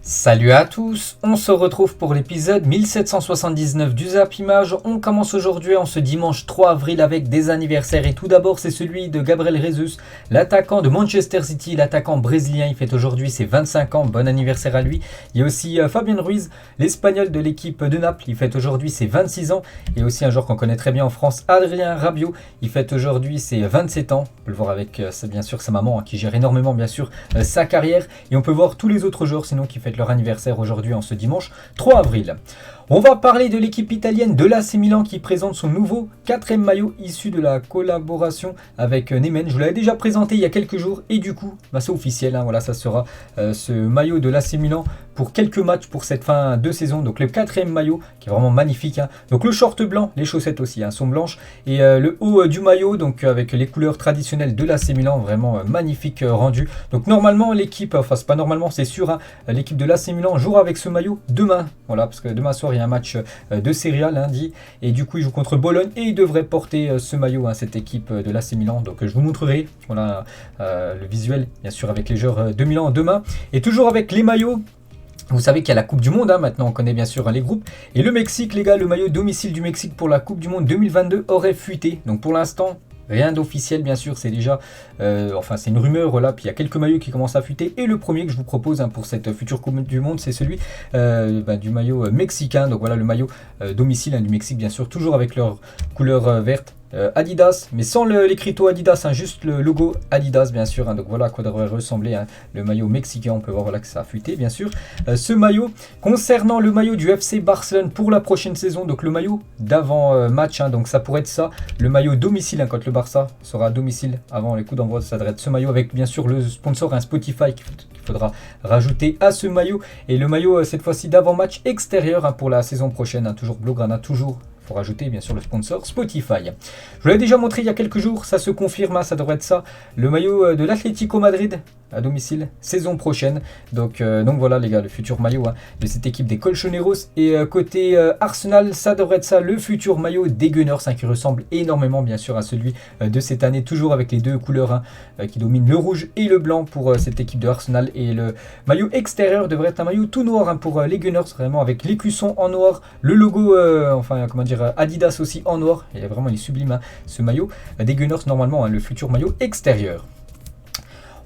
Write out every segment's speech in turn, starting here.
Salut à tous, on se retrouve pour l'épisode 1779 du Zap Image. On commence aujourd'hui en ce dimanche 3 avril avec des anniversaires et tout d'abord c'est celui de Gabriel Jesus, l'attaquant de Manchester City, l'attaquant brésilien. Il fête aujourd'hui ses 25 ans, bon anniversaire à lui. Il y a aussi Fabien Ruiz, l'espagnol de l'équipe de Naples, il fête aujourd'hui ses 26 ans. Il y a aussi un joueur qu'on connaît très bien en France, Adrien Rabiot, il fête aujourd'hui ses 27 ans. On peut le voir avec bien sûr sa maman qui gère énormément bien sûr sa carrière. Et on peut voir tous les autres joueurs sinon qui fêtent leur anniversaire aujourd'hui en ce dimanche 3 avril. On va parler de l'équipe italienne de l'AC Milan qui présente son nouveau 4e maillot issu de la collaboration avec Nemen. Je vous l'avais déjà présenté il y a quelques jours et du coup c'est officiel, voilà, ça sera ce maillot de l'AC Milan pour quelques matchs pour cette fin de saison. Donc le 4e maillot qui est vraiment magnifique. Donc le short blanc, les chaussettes aussi sont blanches et le haut du maillot donc avec les couleurs traditionnelles de l'AC Milan, vraiment magnifique rendu. Donc normalement l'équipe, enfin c'est pas normalement, c'est sûr, l'équipe de l'AC Milan jouera avec ce maillot demain, voilà, parce que demain soir il y a un match de Serie A lundi et du coup ils jouent contre Bologne et ils devraient porter ce maillot, cette équipe de l'AC Milan. Donc je vous montrerai, voilà, le visuel bien sûr avec les joueurs de Milan demain. Et toujours avec les maillots, vous savez qu'il y a la Coupe du Monde, maintenant on connaît bien sûr les groupes. Et le Mexique, les gars, le maillot domicile du Mexique pour la Coupe du Monde 2022 aurait fuité. Donc pour l'instant, rien d'officiel bien sûr, c'est déjà, c'est une rumeur là, puis il y a quelques maillots qui commencent à fuiter. Et le premier que je vous propose pour cette future Coupe du Monde, c'est celui du maillot mexicain. Donc voilà le maillot domicile du Mexique bien sûr, toujours avec leur couleur verte. Adidas, mais sans l'écriteau Adidas, juste le logo Adidas bien sûr. Donc voilà à quoi devrait ressembler le maillot mexicain. On peut voir voilà que ça a fuité bien sûr. Ce maillot, concernant le maillot du FC Barcelone pour la prochaine saison, donc le maillot d'avant match, donc ça pourrait être ça, le maillot domicile quand le Barça sera à domicile avant les coups d'envoi, ça devrait être ce maillot avec bien sûr le sponsor Spotify qu'il faudra rajouter à ce maillot. Et le maillot cette fois-ci d'avant match extérieur pour la saison prochaine, toujours Blaugrana, toujours. Il faut rajouter bien sûr le sponsor Spotify. Je vous l'avais déjà montré il y a quelques jours, ça se confirme, ça devrait être ça. Le maillot de l'Atlético Madrid à domicile, saison prochaine. Donc voilà les gars, le futur maillot de cette équipe des Colchoneros. Et côté Arsenal, ça devrait être ça, le futur maillot des Gunners, qui ressemble énormément bien sûr à celui de cette année, toujours avec les deux couleurs qui dominent, le rouge et le blanc pour cette équipe de Arsenal. Et le maillot extérieur devrait être un maillot tout noir pour les Gunners, vraiment avec l'écusson en noir, le logo, Adidas aussi en noir. Il est sublime ce maillot des Gunners, normalement le futur maillot extérieur.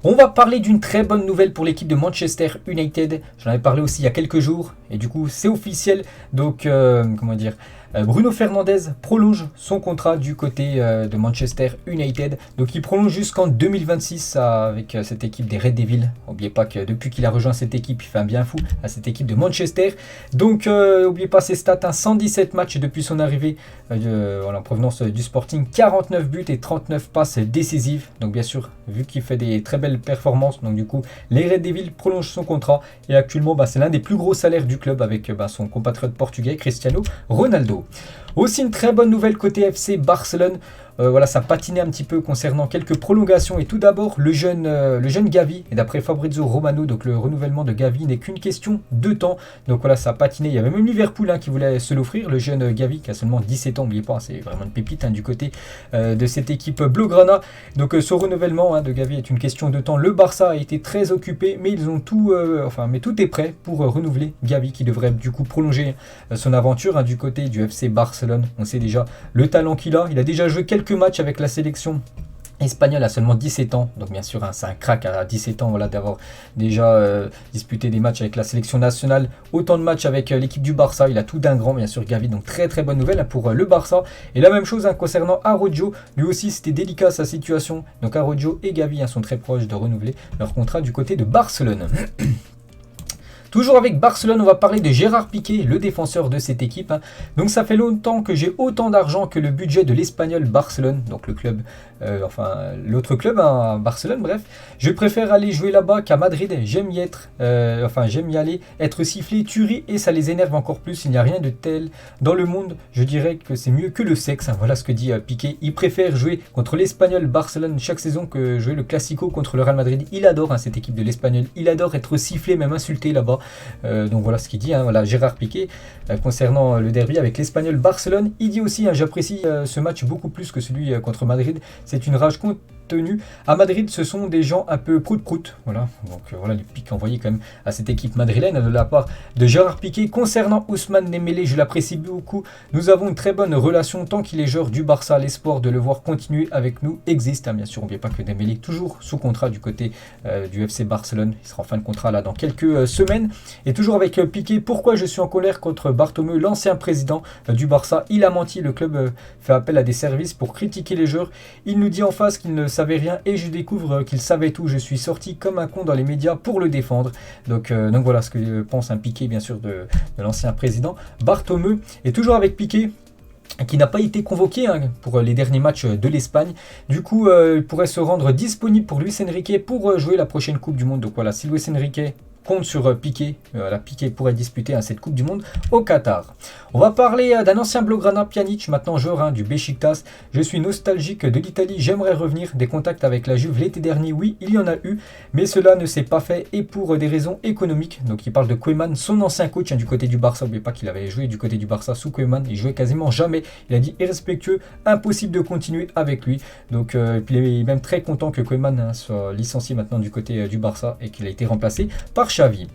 On va parler d'une très bonne nouvelle pour l'équipe de Manchester United. J'en avais parlé aussi il y a quelques jours et du coup c'est officiel. Donc Bruno Fernandes prolonge son contrat du côté de Manchester United. Donc il prolonge jusqu'en 2026 avec cette équipe des Red Devils. N'oubliez pas que depuis qu'il a rejoint cette équipe, il fait un bien fou à cette équipe de Manchester. Donc n'oubliez pas ses stats, 117 matchs depuis son arrivée en provenance du Sporting, 49 buts et 39 passes décisives. Donc bien sûr, vu qu'il fait des très belles performances, donc du coup les Red Devils prolongent son contrat. Et actuellement c'est l'un des plus gros salaires du club avec son compatriote portugais Cristiano Ronaldo. Aussi une très bonne nouvelle côté FC Barcelone. Ça patinait un petit peu concernant quelques prolongations. Et tout d'abord le jeune Gavi. Et d'après Fabrizio Romano, donc le renouvellement de Gavi n'est qu'une question de temps. Donc voilà, ça patinait. Il y avait même Liverpool qui voulait se l'offrir. Le jeune Gavi qui a seulement 17 ans, n'oubliez pas, c'est vraiment une pépite du côté de cette équipe Blaugrana. Donc ce renouvellement de Gavi est une question de temps. Le Barça a été très occupé, mais ils ont tout, mais tout est prêt pour renouveler Gavi qui devrait du coup prolonger son aventure du côté du FC Barcelone. On sait déjà le talent qu'il a. Il a déjà joué quelques matchs avec la sélection espagnole à seulement 17 ans, donc bien sûr c'est un crack à 17 ans, d'avoir déjà disputé des matchs avec la sélection nationale, autant de matchs avec l'équipe du Barça. Il a tout d'un grand bien sûr Gavi, donc très très bonne nouvelle pour le Barça. Et la même chose concernant Araujo, lui aussi c'était délicat sa situation, donc Araujo et Gavi sont très proches de renouveler leur contrat du côté de Barcelone. Toujours avec Barcelone, on va parler de Gérard Piqué, le défenseur de cette équipe. Donc ça fait longtemps que j'ai autant d'argent que le budget de l'Espagnol Barcelone, donc le club, l'autre club à Barcelone, bref. Je préfère aller jouer là-bas qu'à Madrid, j'aime y être, j'aime y aller, être sifflé, tuerie, et ça les énerve encore plus. Il n'y a rien de tel dans le monde, je dirais que c'est mieux que le sexe. Voilà ce que dit Piqué. Il préfère jouer contre l'Espagnol Barcelone chaque saison que jouer le Classico contre le Real Madrid. Il adore cette équipe de l'Espagnol, il adore être sifflé, même insulté là-bas. Donc voilà ce qu'il dit, Gérard Piqué concernant le derby avec l'Espagnol Barcelone. Il dit aussi, j'apprécie ce match beaucoup plus que celui contre Madrid. C'est une rage tenue. À Madrid, ce sont des gens un peu prout-prout. Voilà, donc voilà les pics envoyés quand même à cette équipe madrilène de la part de Gérard Piqué. Concernant Ousmane Dembélé, je l'apprécie beaucoup. Nous avons une très bonne relation tant qu'il est joueur du Barça. L'espoir de le voir continuer avec nous existe. Bien sûr, n'oubliez pas que Dembélé est toujours sous contrat du côté du FC Barcelone. Il sera en fin de contrat là dans quelques semaines. Et toujours avec Piqué, pourquoi je suis en colère contre Bartomeu, l'ancien président du Barça. Il a menti, le club fait appel à des services pour critiquer les joueurs. Il nous dit en face qu'il ne savait rien et je découvre qu'il savait tout. Je suis sorti comme un con dans les médias pour le défendre. Donc voilà ce que pense un Piqué, bien sûr, de l'ancien président Bartomeu. Et toujours avec Piqué, qui n'a pas été convoqué pour les derniers matchs de l'Espagne. Du coup, il pourrait se rendre disponible pour Luis Enrique pour jouer la prochaine Coupe du Monde. Donc voilà, si Luis Enrique compte sur Piqué, Piqué pourrait disputer cette Coupe du Monde au Qatar. On va parler d'un ancien Blaugrana, Pjanic, maintenant joueur du Beşiktaş. Je suis nostalgique de l'Italie, j'aimerais revenir. Des contacts avec la Juve l'été dernier, oui, il y en a eu, mais cela ne s'est pas fait et pour des raisons économiques. Donc il parle de Koeman, son ancien coach du côté du Barça. N'oubliez pas qu'il avait joué du côté du Barça sous Koeman, il jouait quasiment jamais. Il a dit irrespectueux, impossible de continuer avec lui. Donc il est même très content que Koeman soit licencié maintenant du côté du Barça et qu'il a été remplacé par Xavi.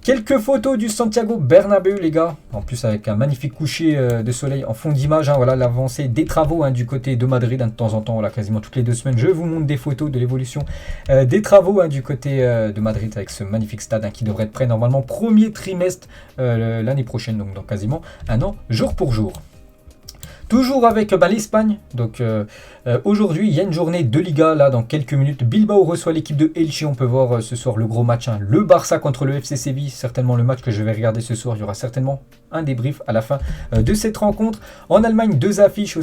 Quelques photos du Santiago Bernabéu, les gars, en plus avec un magnifique coucher de soleil en fond d'image. Voilà l'avancée des travaux du côté de Madrid. De temps en temps, voilà, quasiment toutes les 2 semaines, je vous montre des photos de l'évolution des travaux du côté de Madrid avec ce magnifique stade qui devrait être prêt normalement premier trimestre l'année prochaine, donc dans quasiment un an, jour pour jour. Toujours avec l'Espagne, donc aujourd'hui il y a une journée de Liga, là dans quelques minutes, Bilbao reçoit l'équipe de Elche, on peut voir ce soir le gros match, le Barça contre le FC Séville, certainement le match que je vais regarder ce soir, il y aura certainement un débrief à la fin de cette rencontre. En Allemagne, 2 affiches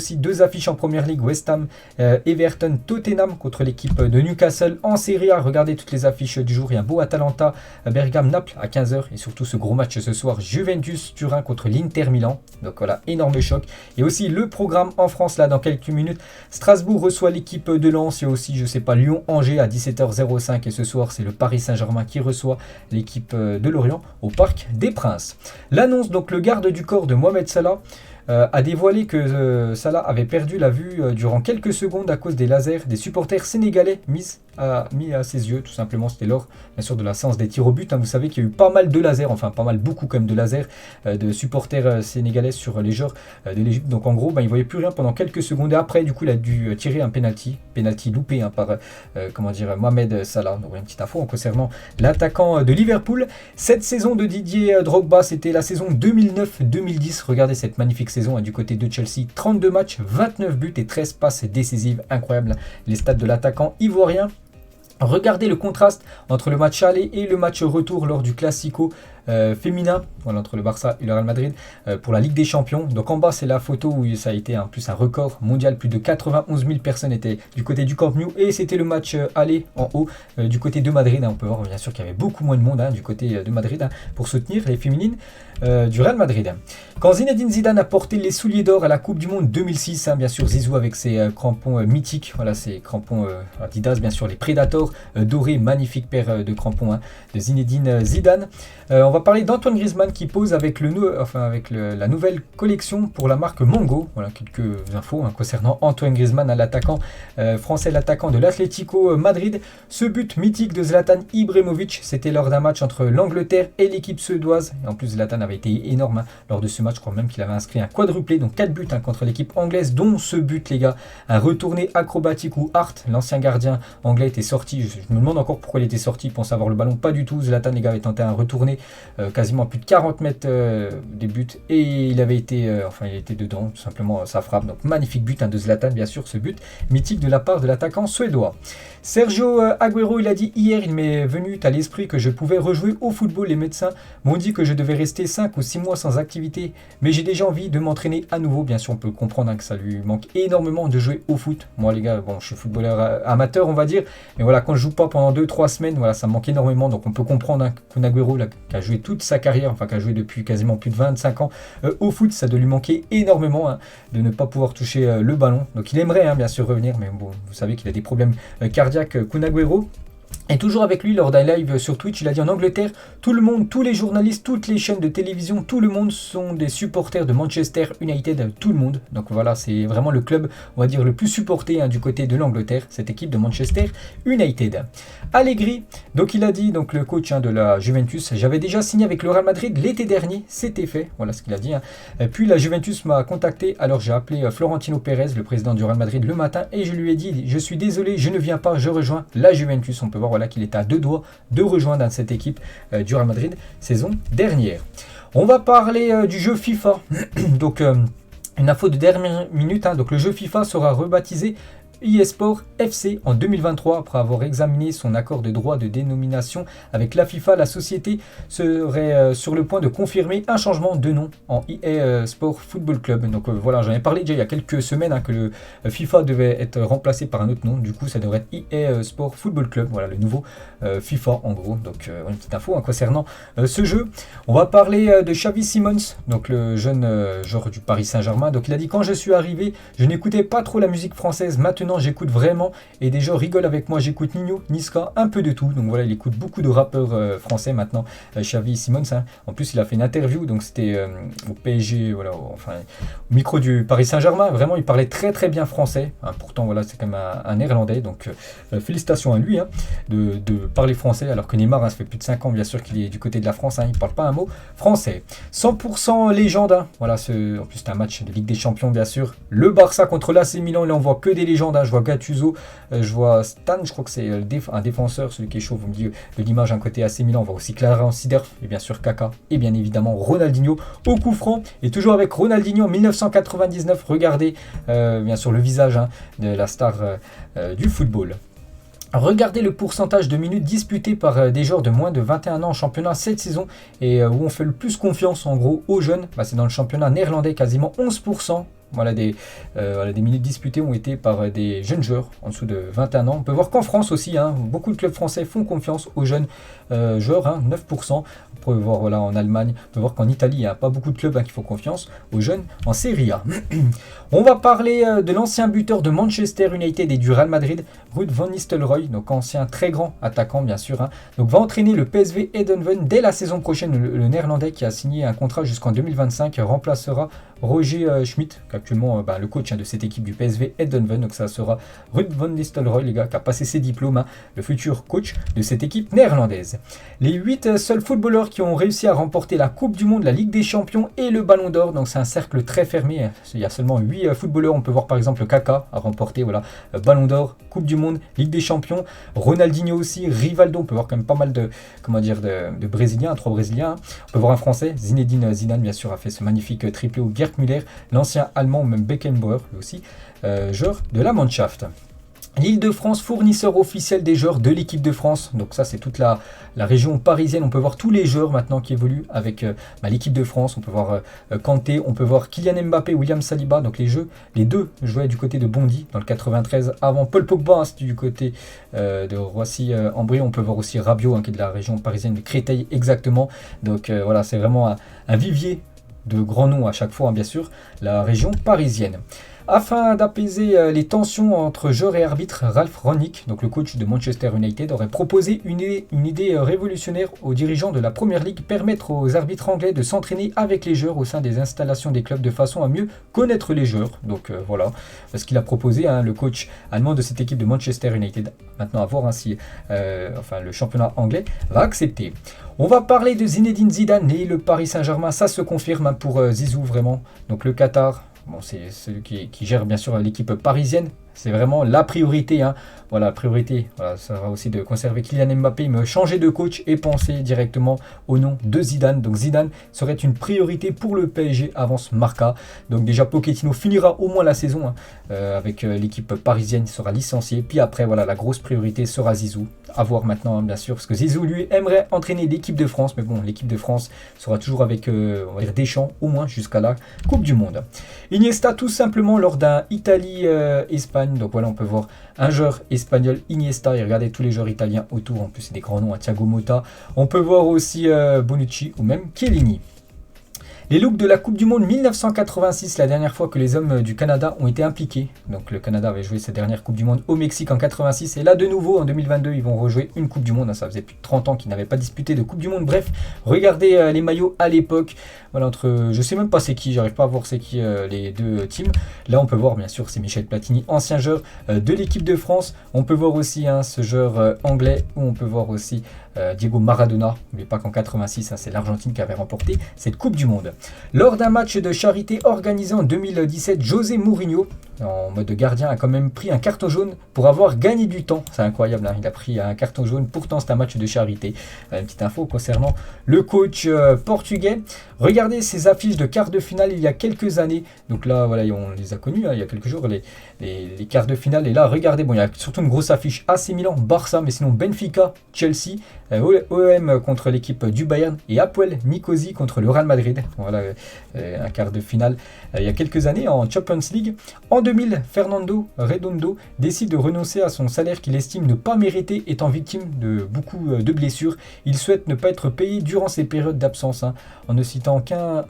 en Première Ligue, West Ham, Everton, Tottenham contre l'équipe de Newcastle. En Serie A, regardez toutes les affiches du jour, il y a un beau Atalanta, Bergame, Naples à 15h et surtout ce gros match ce soir, Juventus Turin contre l'Inter Milan, donc voilà, énorme choc. Et aussi le programme en France là dans quelques minutes, Strasbourg reçoit l'équipe de Lens, il y a aussi Lyon-Angers à 17h05 et ce soir c'est le Paris Saint-Germain qui reçoit l'équipe de Lorient au Parc des Princes. L'annonce, donc le garde du corps de Mohamed Salah a dévoilé que Salah avait perdu la vue durant quelques secondes à cause des lasers des supporters sénégalais mis à ses yeux, tout simplement. C'était lors, bien sûr, de la séance des tirs au but. Vous savez qu'il y a eu pas mal de lasers, enfin pas mal, beaucoup quand même de lasers de supporters sénégalais sur les joueurs de l'Égypte. Donc en gros, il ne voyait plus rien pendant quelques secondes. Et après, du coup, il a dû tirer un penalty loupé par Mohamed Salah. Donc une petite info en concernant l'attaquant de Liverpool. Cette saison de Didier Drogba, c'était la saison 2009-2010. Regardez cette magnifique saison du côté de Chelsea. 32 matchs, 29 buts et 13 passes décisives. Incroyable, les stats de l'attaquant ivoirien. Regardez le contraste entre le match aller et le match retour lors du Classico féminin, voilà, entre le Barça et le Real Madrid pour la Ligue des Champions. Donc en bas c'est la photo où ça a été en plus un record mondial, plus de 91 000 personnes étaient du côté du Camp Nou, et c'était le match aller en haut du côté de Madrid. On peut voir bien sûr qu'il y avait beaucoup moins de monde du côté de Madrid pour soutenir les féminines du Real Madrid. Quand Zinedine Zidane a porté les souliers d'or à la Coupe du Monde 2006, bien sûr Zizou avec ses crampons mythiques, voilà, ces crampons Adidas, bien sûr les Predators dorés, magnifique paire de crampons de Zinedine Zidane. On va parler d'Antoine Griezmann qui pose avec la nouvelle collection pour la marque Mango. Voilà quelques infos concernant Antoine Griezmann, l'attaquant français, l'attaquant de l'Atlético Madrid. Ce but mythique de Zlatan Ibrahimovic, c'était lors d'un match entre l'Angleterre et l'équipe suédoise. Et en plus Zlatan avait été énorme lors de ce match, je crois même qu'il avait inscrit un quadruplé, donc 4 buts contre l'équipe anglaise, dont ce but les gars, un retourné acrobatique où Hart, l'ancien gardien anglais, était sorti. Je me demande encore pourquoi il était sorti, il pensait avoir le ballon, pas du tout. Zlatan les gars avait tenté un retourné quasiment plus de 40 mètres des buts et il était dedans, tout simplement sa frappe. Donc magnifique but de Zlatan, bien sûr, ce but mythique de la part de l'attaquant suédois. Sergio Agüero, il a dit hier, il m'est venu à l'esprit que je pouvais rejouer au football. Les médecins m'ont dit que je devais rester 5 ou 6 mois sans activité, mais j'ai déjà envie de m'entraîner à nouveau. Bien sûr, on peut comprendre que ça lui manque énormément de jouer au foot. Moi les gars, je suis footballeur amateur on va dire, mais voilà, quand je joue pas pendant 2-3 semaines, voilà, ça me manque énormément. Donc on peut comprendre qu'un Agüero qui a joué toute sa carrière, qui a joué depuis quasiment plus de 25 ans au foot, ça doit lui manquer énormément de ne pas pouvoir toucher le ballon. Donc il aimerait bien sûr revenir, mais bon, vous savez qu'il a des problèmes cardiaques, Kun Agüero. Et toujours avec lui, lors d'un live sur Twitch, il a dit en Angleterre, tout le monde, tous les journalistes, toutes les chaînes de télévision, tout le monde sont des supporters de Manchester United, tout le monde. Donc voilà, c'est vraiment le club, on va dire, le plus supporté du côté de l'Angleterre, cette équipe de Manchester United. Allegri, donc il a dit, donc le coach de la Juventus, j'avais déjà signé avec le Real Madrid l'été dernier, c'était fait, voilà ce qu'il a dit. Puis la Juventus m'a contacté, alors j'ai appelé Florentino Pérez, le président du Real Madrid, le matin, et je lui ai dit, je suis désolé, je ne viens pas, je rejoins la Juventus. On peut voir qu'il était à 2 doigts de rejoindre cette équipe du Real Madrid saison dernière. On va parler du jeu FIFA. Donc une info de dernière minute. Donc le jeu FIFA sera rebaptisé eSport FC en 2023. Après avoir examiné son accord de droit de dénomination avec la FIFA, la société serait sur le point de confirmer un changement de nom en eSport Football Club. Donc voilà, j'en ai parlé déjà il y a quelques semaines que le FIFA devait être remplacé par un autre nom. Du coup, ça devrait être eSport Football Club. Voilà le nouveau FIFA en gros. Donc une petite info concernant ce jeu. On va parler de Xavi Simons, donc le jeune joueur du Paris Saint-Germain. Donc il a dit: quand je suis arrivé, je n'écoutais pas trop la musique française. Maintenant, j'écoute vraiment et des gens rigolent avec moi. J'écoute Nino, Niska, un peu de tout. Donc voilà, il écoute beaucoup de rappeurs français maintenant. Xavi Simons. En plus, il a fait une interview. Donc c'était au PSG, voilà, au micro du Paris Saint-Germain. Vraiment, il parlait très très bien français. Pourtant, voilà, c'est quand même un Néerlandais. Donc félicitations à lui de parler français. Alors que Neymar, ça fait plus de 5 ans, bien sûr, qu'il est du côté de la France. Il ne parle pas un mot français. 100% légende. Voilà, en plus, c'est un match de Ligue des Champions, bien sûr. Le Barça contre l'AC Milan. Là, on voit que des légendes. Je vois Gattuso, je vois Stan, je crois que c'est un défenseur, celui qui est chaud au milieu de l'image, un côté AC Milan. On voit aussi Clarence Seedorf, et bien sûr Kaka, et bien évidemment Ronaldinho au coup franc. Et toujours avec Ronaldinho en 1999, regardez bien sûr le visage de la star du football. Regardez le pourcentage de minutes disputées par des joueurs de moins de 21 ans en championnat cette saison et où on fait le plus confiance en gros aux jeunes. C'est dans le championnat néerlandais, quasiment 11%. Voilà, des minutes disputées ont été par des jeunes joueurs en dessous de 21 ans. On peut voir qu'en France aussi, beaucoup de clubs français font confiance aux jeunes joueurs, 9%. On peut voir voilà, en Allemagne, on peut voir qu'en Italie, il n'y a pas beaucoup de clubs qui font confiance aux jeunes en Serie A. On va parler de l'ancien buteur de Manchester United et du Real Madrid, Ruud van Nistelrooy, donc ancien très grand attaquant bien sûr. Donc va entraîner le PSV Eindhoven dès la saison prochaine. Le Néerlandais qui a signé un contrat jusqu'en 2025 remplacera Roger Schmidt, actuellement le coach de cette équipe du PSV Eindhoven. Donc ça sera Ruud van Nistelrooy, les gars, qui a passé ses diplômes, le futur coach de cette équipe néerlandaise. Les 8 seuls footballeurs qui ont réussi à remporter la Coupe du Monde, la Ligue des Champions et le Ballon d'Or. Donc c'est un cercle très fermé. Il y a seulement 8 footballeurs. On peut voir par exemple Kaka a remporté Ballon d'Or, Coupe du Monde, Ligue des Champions. Ronaldinho aussi, Rivaldo. On peut voir quand même pas mal de Brésiliens, 3 Brésiliens. On peut voir un Français, Zinedine Zidane bien sûr a fait ce magnifique triplé au Gerd Müller, l'ancien Allemand, même Beckenbauer lui aussi, joueur de la Mannschaft. L'Île-de-France, fournisseur officiel des joueurs de l'équipe de France. Donc ça, c'est toute la région parisienne. On peut voir tous les joueurs maintenant qui évoluent avec l'équipe de France. On peut voir Kanté, on peut voir Kylian Mbappé, William Saliba. Donc les deux jouaient du côté de Bondy dans le 93. Avant Paul Pogba, c'était du côté de Roissy-en-Brie. On peut voir aussi Rabiot, qui est de la région parisienne de Créteil exactement. Donc voilà, c'est vraiment un vivier de grands noms à chaque fois, bien sûr, la région parisienne. Afin d'apaiser les tensions entre joueurs et arbitres, Ralf Rangnick, donc le coach de Manchester United, aurait proposé une idée révolutionnaire aux dirigeants de la Premier League, permettre aux arbitres anglais de s'entraîner avec les joueurs au sein des installations des clubs de façon à mieux connaître les joueurs. Donc voilà ce qu'il a proposé, le coach allemand de cette équipe de Manchester United. Maintenant à voir si le championnat anglais va accepter. On va parler de Zinedine Zidane et le Paris Saint-Germain. Ça se confirme pour Zizou vraiment. Donc le Qatar. Bon, c'est celui qui gère bien sûr l'équipe parisienne. C'est vraiment la priorité. Voilà, la priorité, ça sera aussi de conserver Kylian Mbappé, mais changer de coach et penser directement au nom de Zidane. Donc Zidane serait une priorité pour le PSG, avance Marca. Donc déjà Pochettino finira au moins la saison avec l'équipe parisienne, il sera licencié. Puis après, voilà, la grosse priorité sera Zizou. À voir maintenant, bien sûr, parce que Zizou, lui, aimerait entraîner l'équipe de France. Mais bon, l'équipe de France sera toujours avec, on va dire, Deschamps, au moins jusqu'à la Coupe du Monde. Iniesta, tout simplement, lors d'un Italie-Espagne. Donc voilà, on peut voir un joueur espagnol, Iniesta, et regardez tous les joueurs italiens autour. En plus, c'est des grands noms, Thiago Motta. On peut voir aussi Bonucci ou même Chiellini. Les looks de la Coupe du Monde 1986, la dernière fois que les hommes du Canada ont été impliqués. Donc le Canada avait joué sa dernière Coupe du Monde au Mexique en 86 et là de nouveau en 2022 ils vont rejouer une Coupe du Monde. Ça faisait plus de 30 ans qu'ils n'avaient pas disputé de Coupe du Monde. Bref, regardez les maillots à l'époque. Voilà, je sais même pas c'est qui, j'arrive pas à voir c'est qui les deux teams. Là on peut voir bien sûr c'est Michel Platini, ancien joueur de l'équipe de France. On peut voir aussi ce joueur anglais où on peut voir aussi Diego Maradona. N'oubliez pas qu'en 86 c'est l'Argentine qui avait remporté cette Coupe du Monde. Lors d'un match de charité organisé en 2017, José Mourinho, en mode gardien, a quand même pris un carton jaune pour avoir gagné du temps. C'est incroyable, hein, il a pris un carton jaune, pourtant c'est un match de charité. Une petite info concernant le coach portugais. Regardez ces affiches de quart de finale il y a quelques années. Donc là, voilà, on les a connus il y a quelques jours, les quarts de finale. Et là, regardez, bon, il y a surtout une grosse affiche AC Milan, Barça, mais sinon Benfica, Chelsea, OM contre l'équipe du Bayern et Apoel Nicosie contre le Real Madrid. Voilà, un quart de finale il y a quelques années en Champions League. En 2000, Fernando Redondo décide de renoncer à son salaire qu'il estime ne pas mériter étant victime de beaucoup de blessures. Il souhaite ne pas être payé durant ces périodes d'absence, hein, en ne citant qu'un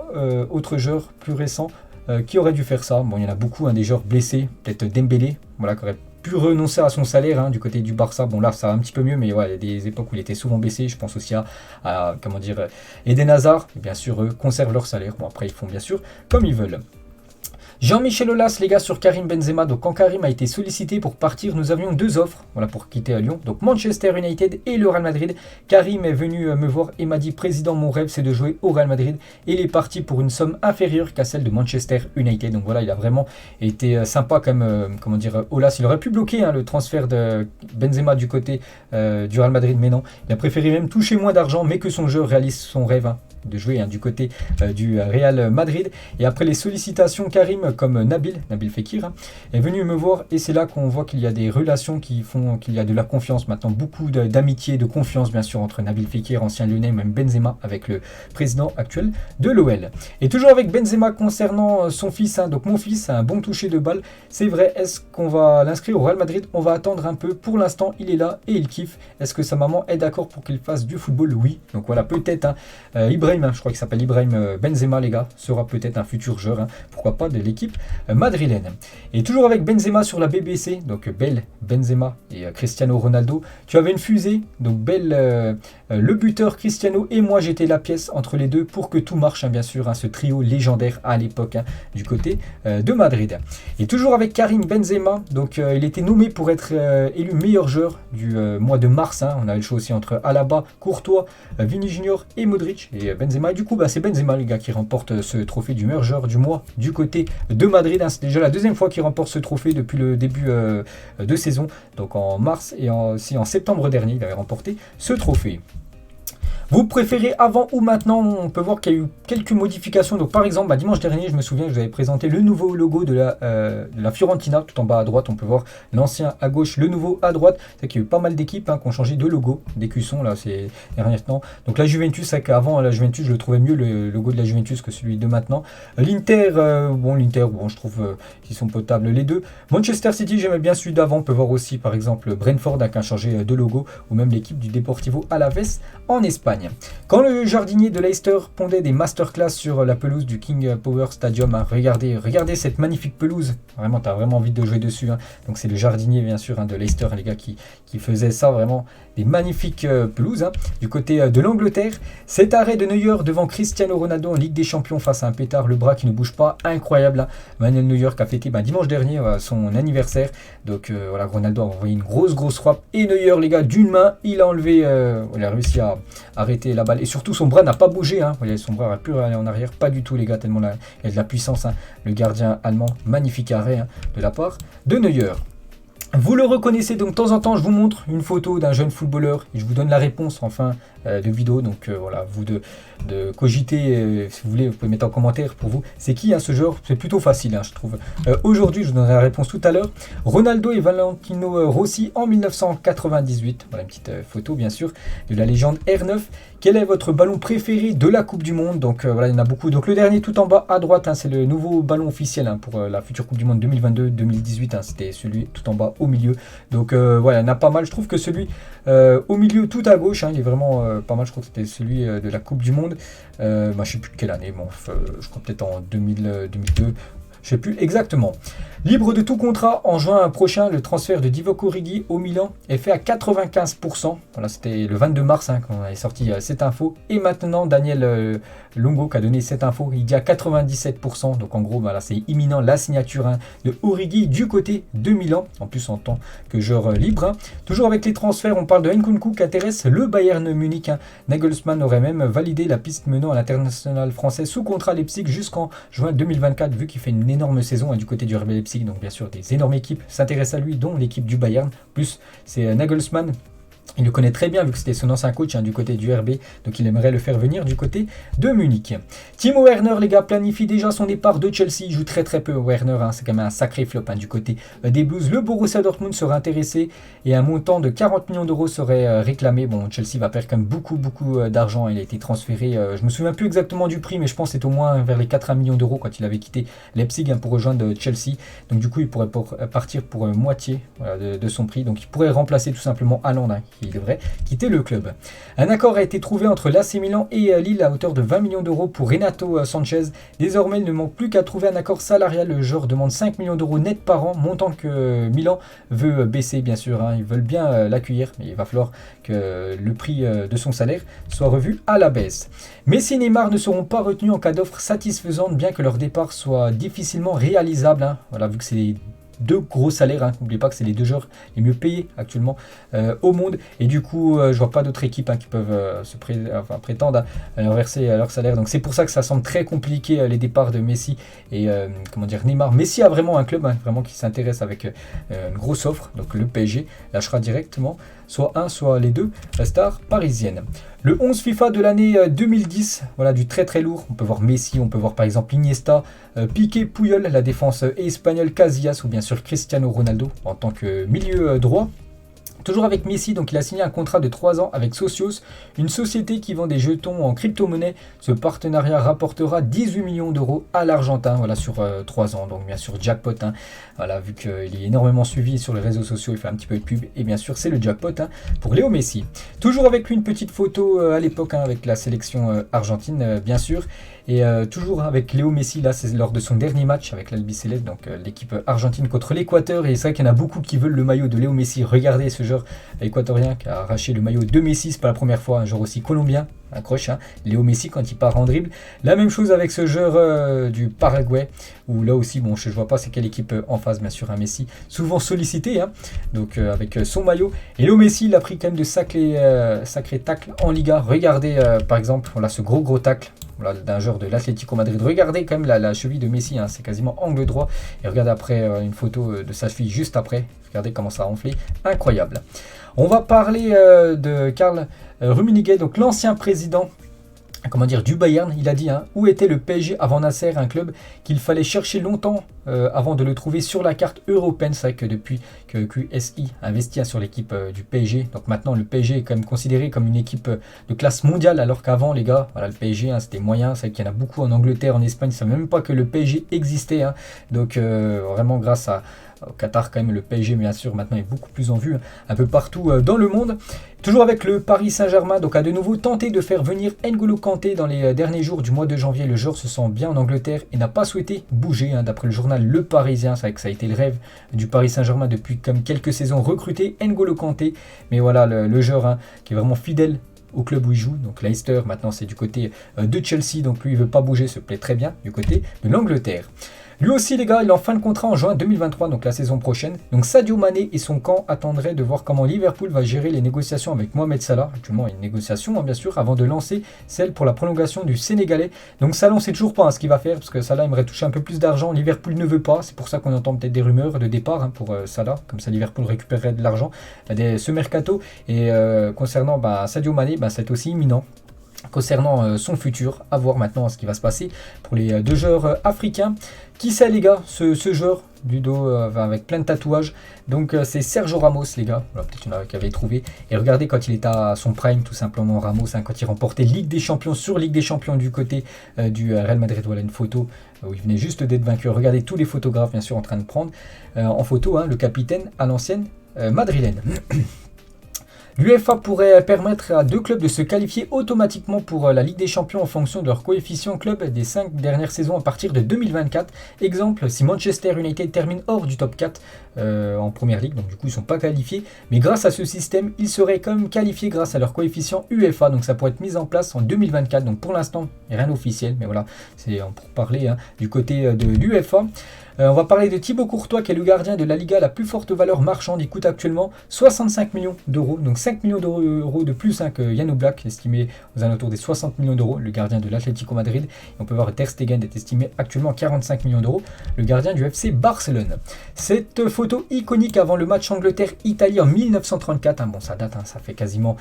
autre joueur plus récent qui aurait dû faire ça. Bon, il y en a beaucoup, des joueurs blessés, peut-être Dembélé, voilà, qui aurait pu renoncer à son salaire du côté du Barça. Bon là ça va un petit peu mieux, mais ouais, il y a des époques où il était souvent blessé. Je pense aussi à comment dire, Eden Hazard. Et bien sûr eux conservent leur salaire. Bon après ils font bien sûr comme ils veulent. Jean-Michel Aulas, les gars, sur Karim Benzema. Donc, quand Karim a été sollicité pour partir, nous avions deux offres, voilà, pour quitter Lyon. Donc, Manchester United et le Real Madrid. Karim est venu me voir et m'a dit, président, mon rêve, c'est de jouer au Real Madrid. Et il est parti pour une somme inférieure qu'à celle de Manchester United. Donc, voilà, il a vraiment été sympa quand même. Comment dire, Aulas, il aurait pu bloquer le transfert de Benzema du côté du Real Madrid, mais non. Il a préféré même toucher moins d'argent, mais que son jeu réalise son rêve de jouer du côté du Real Madrid. Et après les sollicitations, Karim, comme Nabil Fekir, est venu me voir et c'est là qu'on voit qu'il y a des relations qui font qu'il y a de la confiance maintenant, beaucoup d'amitié, de confiance bien sûr entre Nabil Fekir, ancien Lyonnais, même Benzema avec le président actuel de l'OL. Et toujours avec Benzema concernant son fils, donc mon fils a un bon toucher de balle, c'est vrai, est-ce qu'on va l'inscrire au Real Madrid? On va attendre un peu, pour l'instant il est là et il kiffe. Est-ce que sa maman est d'accord pour qu'il fasse du football? Oui, donc voilà, peut-être Ibrahim, je crois qu'il s'appelle Ibrahim Benzema, les gars, sera peut-être un futur joueur, pourquoi pas, de l'équipe madrilène. Et toujours avec Benzema sur la BBC, donc Bale, Benzema et Cristiano Ronaldo. Tu avais une fusée, donc Bale, le buteur, Cristiano et moi, j'étais la pièce entre les deux pour que tout marche, bien sûr, ce trio légendaire à l'époque du côté de Madrid. Et toujours avec Karim Benzema, donc il était nommé pour être élu meilleur joueur du mois de mars. On avait le choix aussi entre Alaba, Courtois, Vini Junior et Modric et Benzema. Et du coup, c'est Benzema, les gars, qui remporte ce trophée du meilleur joueur du mois du côté de Madrid. C'est déjà la deuxième fois qu'il remporte ce trophée depuis le début de saison. Donc en mars et aussi en septembre dernier, il avait remporté ce trophée. Vous préférez avant ou maintenant? On peut voir qu'il y a eu quelques modifications. Donc par exemple, dimanche dernier, je me souviens que je vous avais présenté le nouveau logo de la Fiorentina. Tout en bas à droite, on peut voir l'ancien à gauche, le nouveau à droite. C'est qu'il y a eu pas mal d'équipes qui ont changé de logo, d'écusson là ces derniers temps. Donc la Juventus, c'est qu'avant la Juventus, je le trouvais mieux le logo de la Juventus que celui de maintenant. L'Inter, je trouve qu'ils sont potables les deux. Manchester City, j'aimais bien celui d'avant. On peut voir aussi par exemple Brentford qui a changé de logo, ou même l'équipe du Deportivo Alavés en Espagne. Quand le jardinier de Leicester pondait des masterclass sur la pelouse du King Power Stadium, regardez cette magnifique pelouse, vraiment t'as vraiment envie de jouer dessus. Donc c'est le jardinier bien sûr de Leicester, les gars, qui faisait ça, vraiment des magnifiques pelouses. Du côté de l'Angleterre, cet arrêt de Neuer devant Cristiano Ronaldo en Ligue des Champions face à un pétard, le bras qui ne bouge pas, incroyable. Manuel Neuer qui a fêté dimanche dernier son anniversaire. Donc voilà, Ronaldo a envoyé une grosse frappe et Neuer, les gars, d'une main, il a enlevé, il a réussi à arrêter la balle et surtout son bras n'a pas bougé. Son bras n'a plus aller en arrière, pas du tout, les gars, tellement il y a de la puissance. Le gardien allemand, magnifique arrêt de la part de Neuer. Vous le reconnaissez, donc de temps en temps je vous montre une photo d'un jeune footballeur et je vous donne la réponse en fin de vidéo. Donc voilà, vous de cogiter, si vous voulez, vous pouvez mettre en commentaire pour vous c'est qui ce joueur. C'est plutôt facile, je trouve. Aujourd'hui, je vous donnerai la réponse tout à l'heure. Ronaldo et Valentino Rossi en 1998. Voilà une petite photo bien sûr de la légende R9. Quel est votre ballon préféré de la Coupe du Monde? Donc voilà, il y en a beaucoup. Donc le dernier tout en bas à droite, c'est le nouveau ballon officiel pour la future Coupe du Monde 2022-2018. C'était celui tout en bas au milieu. Donc voilà, il y en a pas mal. Je trouve que celui au milieu tout à gauche, il est vraiment pas mal, je crois que c'était celui de la Coupe du Monde, je ne sais plus de quelle année, bon, je crois peut-être en 2002, je ne sais plus exactement. Libre de tout contrat, en juin prochain, le transfert de Divock Origi au Milan est fait à 95%. Voilà, c'était le 22 mars quand on avait sorti cette info. Et maintenant, Daniel Longo qui a donné cette info, il dit à 97%. Donc en gros, là, c'est imminent la signature de Origi du côté de Milan. En plus, en tant que joueur libre. Toujours avec les transferts, on parle de Nkunku qui intéresse le Bayern Munich. Nagelsmann aurait même validé la piste menant à l'international français sous contrat Leipzig jusqu'en juin 2024, vu qu'il fait une énorme saison du côté du RB Leipzig. Donc bien sûr des énormes équipes s'intéressent à lui, dont l'équipe du Bayern. Plus c'est Nagelsmann, il le connaît très bien vu que c'était son ancien coach du côté du RB, donc il aimerait le faire venir du côté de Munich. Timo Werner, les gars, planifie déjà son départ de Chelsea. Il joue très peu Werner, c'est quand même un sacré flop du côté des Blues. Le Borussia Dortmund serait intéressé et un montant de 40 millions d'euros serait réclamé. Bon, Chelsea va perdre quand même beaucoup d'argent. Il a été transféré, je me souviens plus exactement du prix, mais je pense que c'est au moins vers les 80 millions d'euros quand il avait quitté Leipzig pour rejoindre Chelsea. Donc du coup, il pourrait partir pour moitié de son prix. Donc il pourrait remplacer tout simplement Haaland, qui devrait quitter le club. Un accord a été trouvé entre l'AC Milan et Lille à hauteur de 20 millions d'euros pour Renato Sanchez. Désormais, il ne manque plus qu'à trouver un accord salarial. Le joueur demande 5 millions d'euros net par an, montant que Milan veut baisser bien sûr. Ils veulent bien l'accueillir, mais il va falloir que le prix de son salaire soit revu à la baisse. Messi et Neymar ne seront pas retenus en cas d'offre satisfaisante, bien que leur départ soit difficilement réalisable. Voilà, vu que c'est deux gros salaires, n'oubliez pas que c'est les deux joueurs les mieux payés actuellement au monde, et du coup je vois pas d'autres équipes qui peuvent prétendre à leur verser leur salaire, donc c'est pour ça que ça semble très compliqué les départs de Messi et Neymar. Messi a vraiment un club vraiment qui s'intéresse avec une grosse offre, donc le PSG lâchera directement soit un soit les deux stars parisiennes. Le 11 FIFA de l'année 2010, voilà du très lourd. On peut voir Messi, on peut voir par exemple Iniesta, Piqué, Puyol, la défense espagnole, Casillas ou bien sûr Cristiano Ronaldo en tant que milieu droit. Toujours avec Messi, donc il a signé un contrat de 3 ans avec Socios, une société qui vend des jetons en crypto-monnaie. Ce partenariat rapportera 18 millions d'euros à l'Argentin, voilà, sur 3 ans. Donc bien sûr jackpot, voilà, vu qu'il est énormément suivi sur les réseaux sociaux, il fait un petit peu de pub, et bien sûr c'est le jackpot pour Léo Messi. Toujours avec lui une petite photo à l'époque avec la sélection argentine, bien sûr. Et toujours avec Léo Messi, là c'est lors de son dernier match avec l'Albi Céleste, donc l'équipe argentine contre l'Équateur. Et c'est vrai qu'il y en a beaucoup qui veulent le maillot de Léo Messi. Regardez ce joueur équatorien qui a arraché le maillot de Messi, c'est pas la première fois, un joueur aussi colombien, accroche, Léo Messi quand il part en dribble. La même chose avec ce joueur du Paraguay, où là aussi, bon, je vois pas c'est quelle équipe en face, bien sûr, un Messi souvent sollicité, donc avec son maillot. Et Léo Messi, il a pris quand même de sacrés tacles en Liga. Regardez par exemple, voilà ce gros tacle. Voilà, d'un joueur de l'Atlético Madrid. Regardez quand même la cheville de Messi, c'est quasiment angle droit. Et regardez après une photo de sa cheville juste après. Regardez comment ça a enflé. Incroyable. On va parler de Karl Rummenigge, donc l'ancien président du Bayern. Il a dit où était le PSG avant Nasser, un club qu'il fallait chercher longtemps avant de le trouver sur la carte européenne. C'est vrai que depuis que QSI investit sur l'équipe du PSG, donc maintenant le PSG est quand même considéré comme une équipe de classe mondiale, alors qu'avant les gars, voilà, le PSG c'était moyen. C'est vrai qu'il y en a beaucoup en Angleterre, en Espagne, ils ne savaient même pas que le PSG existait, donc vraiment grâce au Qatar quand même, le PSG bien sûr maintenant est beaucoup plus en vue un peu partout dans le monde. Toujours avec le Paris Saint-Germain, donc a de nouveau tenté de faire venir N'Golo Kanté dans les derniers jours du mois de janvier. Le joueur se sent bien en Angleterre et n'a pas souhaité bouger, d'après le journal Le Parisien. C'est vrai que ça a été le rêve du Paris Saint-Germain depuis comme quelques saisons, recruter N'Golo Kanté. Mais voilà, le joueur qui est vraiment fidèle au club où il joue, donc Leicester, maintenant c'est du côté de Chelsea, donc lui il veut pas bouger, se plaît très bien du côté de l'Angleterre. Lui aussi les gars, il est en fin de contrat en juin 2023, donc la saison prochaine. Donc Sadio Mané et son camp attendraient de voir comment Liverpool va gérer les négociations avec Mohamed Salah. Actuellement une négociation bien sûr, avant de lancer celle pour la prolongation du Sénégalais. Donc Salah on sait toujours pas ce qu'il va faire, parce que Salah aimerait toucher un peu plus d'argent, Liverpool ne veut pas, c'est pour ça qu'on entend peut-être des rumeurs de départ pour Salah, comme ça Liverpool récupérerait de l'argent ce mercato. Et concernant Sadio Mané, c'est aussi imminent. Concernant son futur, à voir maintenant ce qui va se passer pour les deux joueurs africains. Qui c'est les gars, ce joueur du dos avec plein de tatouages? Donc c'est Sergio Ramos les gars, voilà, peut-être qu'il y en a qui avaient trouvé. Et regardez quand il était à son prime tout simplement Ramos, quand il remportait Ligue des Champions sur Ligue des Champions du côté du Real Madrid. Voilà une photo où il venait juste d'être vainqueur. Regardez tous les photographes bien sûr en train de prendre en photo le capitaine à l'ancienne madrilène. L'UEFA pourrait permettre à 2 clubs de se qualifier automatiquement pour la Ligue des Champions en fonction de leur coefficient club des 5 dernières saisons à partir de 2024. Exemple, si Manchester United termine hors du top 4 en première ligue, donc du coup ils ne sont pas qualifiés, mais grâce à ce système, ils seraient quand même qualifiés grâce à leur coefficient UEFA, donc ça pourrait être mis en place en 2024. Donc pour l'instant, rien d'officiel, mais voilà, c'est pour parler du côté de l'UEFA. On va parler de Thibaut Courtois, qui est le gardien de la Liga, la plus forte valeur marchande. Il coûte actuellement 65 millions d'euros, donc 5 millions d'euros de plus que Jan Oblak, estimé aux alentours des 60 millions d'euros, le gardien de l'Atlético Madrid. Et on peut voir Ter Stegen est estimé actuellement à 45 millions d'euros, le gardien du FC Barcelone. Cette photo iconique avant le match Angleterre-Italie en 1934, bon ça date, ça fait quasiment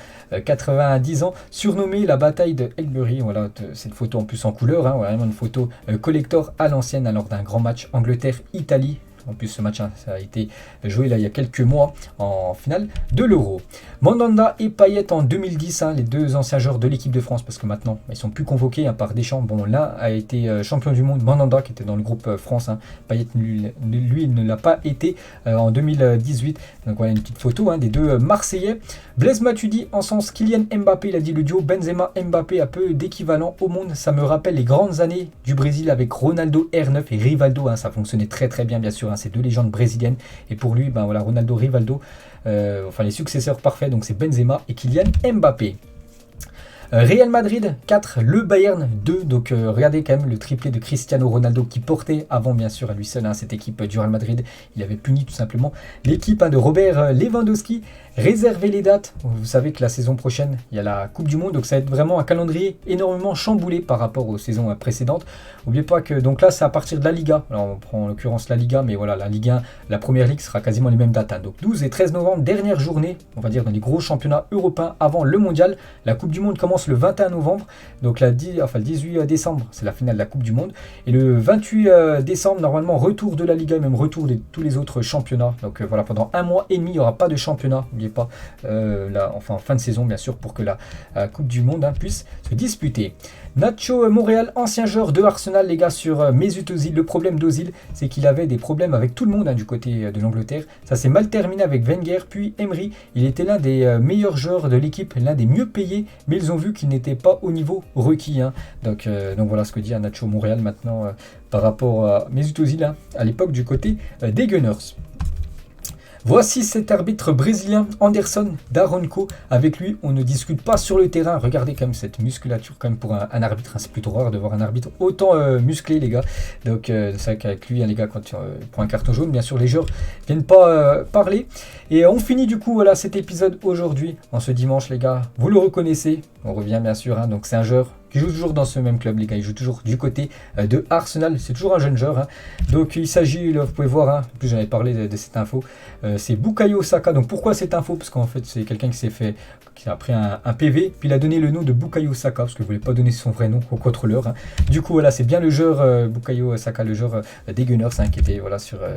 90 ans, surnommée la bataille de Highbury. Voilà, cette photo en plus en couleur, vraiment une photo collector à l'ancienne lors d'un grand match Angleterre-Italie. En plus, ce match, ça a été joué là il y a quelques mois en finale de l'Euro. Mandanda et Payet en 2010, les deux anciens joueurs de l'équipe de France, parce que maintenant, ils ne sont plus convoqués par Deschamps. Bon, là a été champion du monde. Mandanda, qui était dans le groupe France. Payet, lui, il ne l'a pas été en 2018. Donc voilà une petite photo des deux Marseillais. Blaise Matuidi, en sens Kylian Mbappé, il a dit le duo Benzema-Mbappé a peu d'équivalent au monde. Ça me rappelle les grandes années du Brésil avec Ronaldo R9 et Rivaldo. Ça fonctionnait très très bien sûr. Ces deux légendes brésiliennes, et pour lui Ronaldo, Rivaldo, les successeurs parfaits, donc c'est Benzema et Kylian Mbappé. Real Madrid 4, le Bayern 2, donc regardez quand même le triplé de Cristiano Ronaldo qui portait avant bien sûr à lui seul cette équipe du Real Madrid. Il avait puni tout simplement l'équipe de Robert Lewandowski. Réservez les dates, vous savez que la saison prochaine il y a la Coupe du Monde, donc ça va être vraiment un calendrier énormément chamboulé par rapport aux saisons précédentes. N'oubliez pas que donc là c'est à partir de la Liga, alors on prend en l'occurrence la Liga, mais voilà, la Ligue 1, la Première Ligue sera quasiment les mêmes dates, donc 12 et 13 novembre, dernière journée on va dire dans les gros championnats européens avant le mondial. La Coupe du Monde commence le 21 novembre, donc le 18 décembre c'est la finale de la Coupe du Monde, et le 28 décembre normalement retour de la Liga et même retour de tous les autres championnats. Donc voilà, pendant un mois et demi il n'y aura pas de championnat, n'oubliez pas, fin de saison bien sûr, pour que la Coupe du Monde puisse se disputer. Nacho Monreal, ancien joueur de Arsenal, les gars, sur Mesut Özil. Le problème d'Ozil, c'est qu'il avait des problèmes avec tout le monde du côté de l'Angleterre. Ça s'est mal terminé avec Wenger, puis Emery. Il était l'un des meilleurs joueurs de l'équipe, l'un des mieux payés, mais ils ont vu qu'il n'était pas au niveau requis. Donc voilà ce que dit Nacho Monreal maintenant par rapport à Mesut Özil à l'époque du côté des Gunners. Voici cet arbitre brésilien, Anderson Daronco. Avec lui, on ne discute pas sur le terrain. Regardez quand même cette musculature quand même pour un arbitre. C'est plutôt rare de voir un arbitre autant musclé, les gars. Donc c'est vrai qu'avec lui, les gars, quand il prend un carton jaune, bien sûr, les joueurs ne viennent pas parler. Et on finit du coup cet épisode aujourd'hui, en ce dimanche, les gars. Vous le reconnaissez, on revient bien sûr. Donc c'est un joueur qui joue toujours dans ce même club, les gars. Il joue toujours du côté de Arsenal. C'est toujours un jeune joueur. Donc il s'agit, là, vous pouvez voir, en plus j'en avais parlé de cette info, c'est Bukayo Saka. Donc pourquoi cette info? Parce qu'en fait c'est quelqu'un qui a pris un PV, puis il a donné le nom de Bukayo Saka, parce qu'il ne voulait pas donner son vrai nom au contrôleur. Du coup voilà, c'est bien le joueur Bukayo Saka, le joueur des Gunners, qui était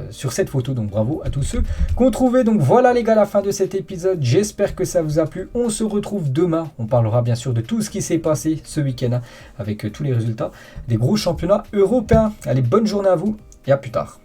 sur cette photo. Donc bravo à tous ceux qu'on trouvait. Donc voilà les gars, la fin de cet épisode. J'espère que ça vous a plu. On se retrouve demain. On parlera bien sûr de tout ce qui s'est passé ce week-end, avec tous les résultats des gros championnats européens. Allez, bonne journée à vous et à plus tard.